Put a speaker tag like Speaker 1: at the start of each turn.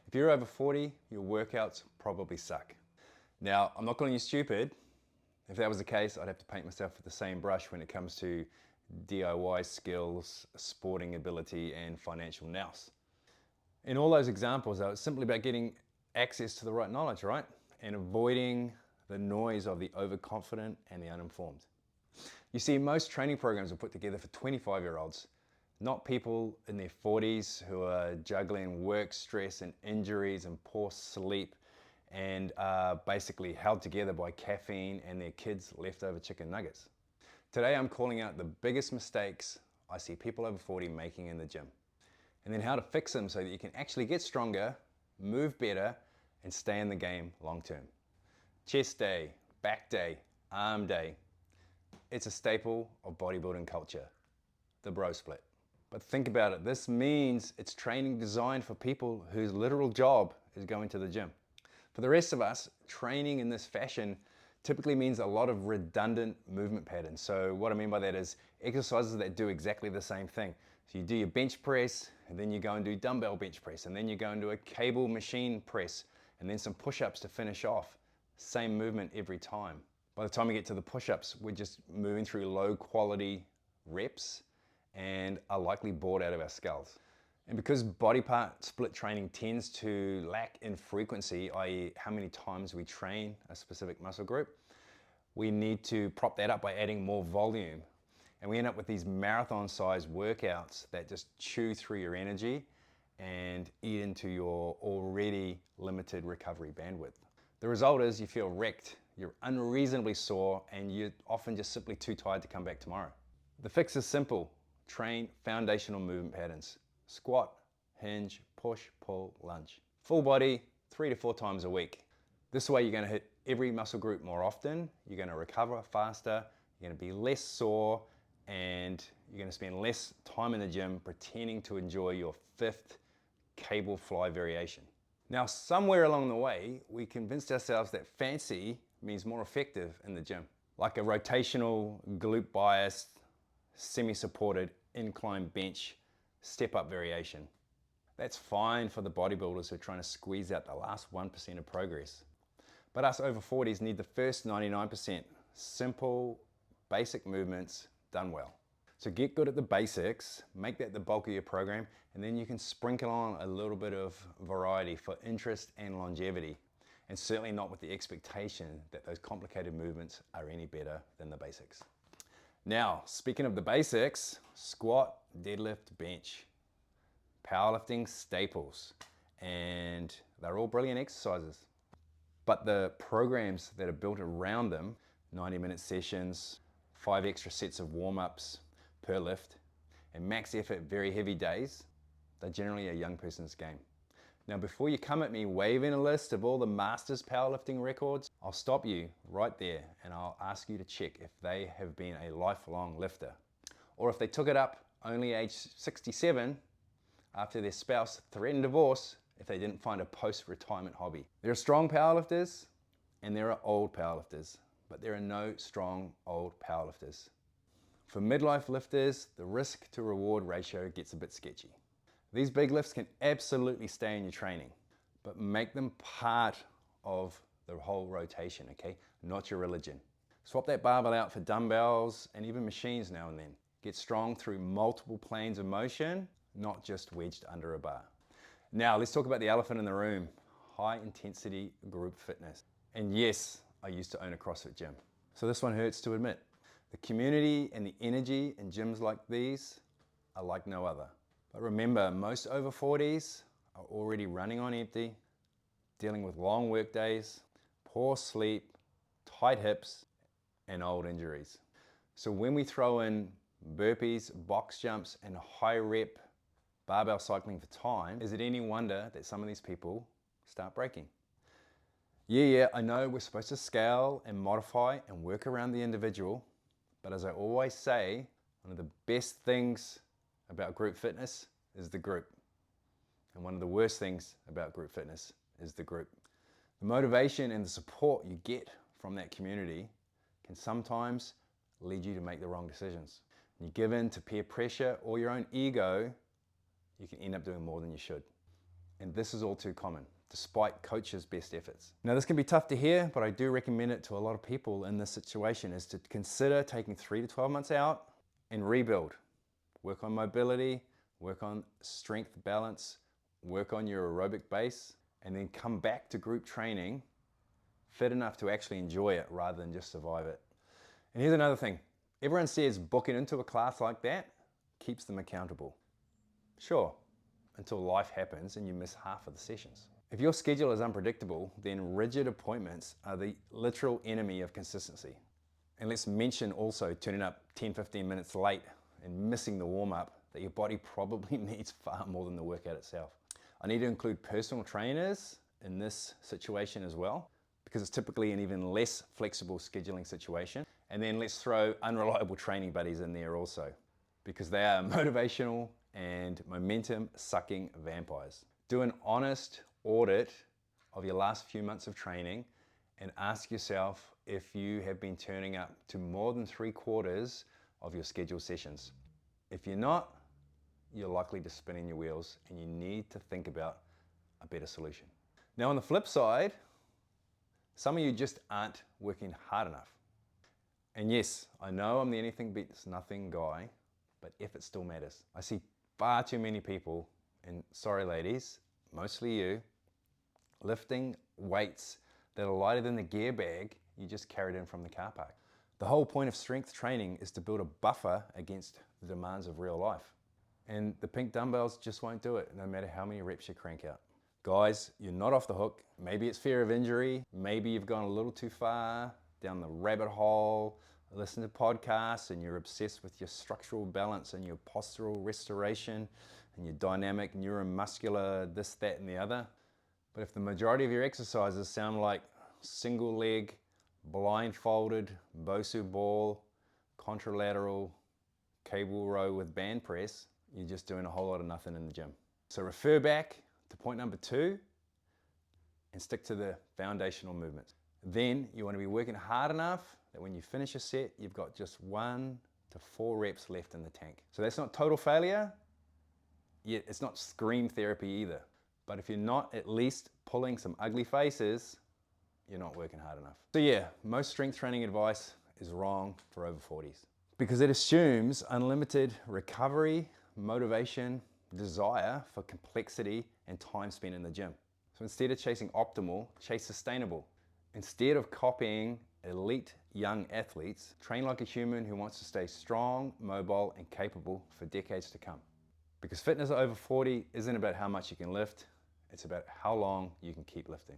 Speaker 1: If you're over 40, your workouts probably suck. Now, I'm not calling you stupid. If that was the case, I'd have to paint myself with the same brush when it comes to DIY skills, sporting ability, and financial nous. In all those examples, though, it's simply about getting access to the right knowledge, right? And avoiding the noise of the overconfident and the uninformed. You see, most training programs are put together for 25-year-olds, not people in their 40s who are juggling work stress and injuries and poor sleep and are basically held together by caffeine and their kids' leftover chicken nuggets. Today I'm calling out the biggest mistakes I see people over 40 making in the gym, and then how to fix them so that you can actually get stronger, move better, and stay in the game long term. Chest day, back day, arm day. It's a staple of bodybuilding culture, the bro split. But think about it, this means it's training designed for people whose literal job is going to the gym. For the rest of us, training in this fashion typically means a lot of redundant movement patterns. So what I mean by that is exercises that do exactly the same thing. So you do your bench press, and then you go and do dumbbell bench press, and then you go and do a cable machine press, and then some push-ups to finish off. Same movement every time. By the time we get to the push-ups, we're just moving through low quality reps and are likely bored out of our skulls. And because body part split training tends to lack in frequency, i.e. how many times we train a specific muscle group, we need to prop that up by adding more volume. And we end up with these marathon-sized workouts that just chew through your energy and eat into your already limited recovery bandwidth. The result is you feel wrecked, you're unreasonably sore, and you're often just simply too tired to come back tomorrow. The fix is simple. Train foundational movement patterns. Squat, hinge, push, pull, lunge. Full body, 3 to 4 times a week. This way you're going to hit every muscle group more often, you're going to recover faster, you're going to be less sore, and you're going to spend less time in the gym pretending to enjoy your 5th cable fly variation. Now, somewhere along the way, we convinced ourselves that fancy means more effective in the gym. Like a rotational glute biased, semi-supported incline bench step-up variation. That's fine for the bodybuilders who are trying to squeeze out the last 1% of progress. But us over 40s need the first 99%. Simple, basic movements done well. So get good at the basics, make that the bulk of your program, and then you can sprinkle on a little bit of variety for interest and longevity. And certainly not with the expectation that those complicated movements are any better than the basics. Now, speaking of the basics, squat, deadlift, bench, powerlifting staples, and they're all brilliant exercises. But the programs that are built around them, 90-minute sessions, 5 extra sets of warm-ups per lift, and max effort, very heavy days, they're generally a young person's game. Now, before you come at me waving a list of all the masters powerlifting records, I'll stop you right there and I'll ask you to check if they have been a lifelong lifter, or if they took it up only age 67 after their spouse threatened divorce if they didn't find a post-retirement hobby. There are strong powerlifters and there are old powerlifters, but there are no strong old powerlifters. For midlife lifters, the risk to reward ratio gets a bit sketchy. These big lifts can absolutely stay in your training, but make them part of the whole rotation, okay? Not your religion. Swap that barbell out for dumbbells and even machines now and then. Get strong through multiple planes of motion, not just wedged under a bar. Now, let's talk about the elephant in the room, high intensity group fitness. And yes, I used to own a CrossFit gym, so this one hurts to admit. The community and the energy in gyms like these are like no other. But remember, most over 40s are already running on empty, dealing with long work days, poor sleep, tight hips, and old injuries. So when we throw in burpees, box jumps, and high rep barbell cycling for time, is it any wonder that some of these people start breaking? Yeah, I know we're supposed to scale and modify and work around the individual, but as I always say, one of the best things about group fitness is the group. And one of the worst things about group fitness is the group. The motivation and the support you get from that community can sometimes lead you to make the wrong decisions. When you give in to peer pressure or your own ego, you can end up doing more than you should. And this is all too common, despite coaches' best efforts. Now this can be tough to hear, but I do recommend it to a lot of people in this situation, is to consider taking 3 to 12 months out and rebuild. Work on mobility, work on strength balance, work on your aerobic base, and then come back to group training fit enough to actually enjoy it rather than just survive it. And here's another thing. Everyone says booking into a class like that keeps them accountable. Sure, until life happens and you miss half of the sessions. If your schedule is unpredictable, then rigid appointments are the literal enemy of consistency. And let's mention also turning up 10-15 minutes late and missing the warm-up, that your body probably needs far more than the workout itself. I need to include personal trainers in this situation as well, because it's typically an even less flexible scheduling situation. And then let's throw unreliable training buddies in there also, because they are motivational and momentum sucking vampires. Do an honest audit of your last few months of training and ask yourself if you have been turning up to more than 3/4 of your scheduled sessions. If you're not, you're likely to spin in your wheels and you need to think about a better solution. Now on the flip side, some of you just aren't working hard enough. And yes, I know I'm the anything beats nothing guy, but effort still matters. I see far too many people, and sorry ladies, mostly you, lifting weights that are lighter than the gear bag you just carried in from the car park. The whole point of strength training is to build a buffer against the demands of real life. And the pink dumbbells just won't do it, no matter how many reps you crank out. Guys, you're not off the hook. Maybe it's fear of injury. Maybe you've gone a little too far down the rabbit hole, listen to podcasts, and you're obsessed with your structural balance and your postural restoration and your dynamic neuromuscular this, that, and the other. But if the majority of your exercises sound like single leg, blindfolded, Bosu ball, contralateral, cable row with band press, you're just doing a whole lot of nothing in the gym. So refer back to point number 2 and stick to the foundational movements. Then you want to be working hard enough that when you finish a set, you've got just 1 to 4 reps left in the tank. So that's not total failure, yet it's not scream therapy either. But if you're not at least pulling some ugly faces, you're not working hard enough. So yeah, most strength training advice is wrong for over 40s because it assumes unlimited recovery, motivation, desire for complexity, and time spent in the gym. So instead of chasing optimal, chase sustainable. Instead of copying elite young athletes, train like a human who wants to stay strong, mobile, and capable for decades to come. Because fitness over 40 isn't about how much you can lift, it's about how long you can keep lifting.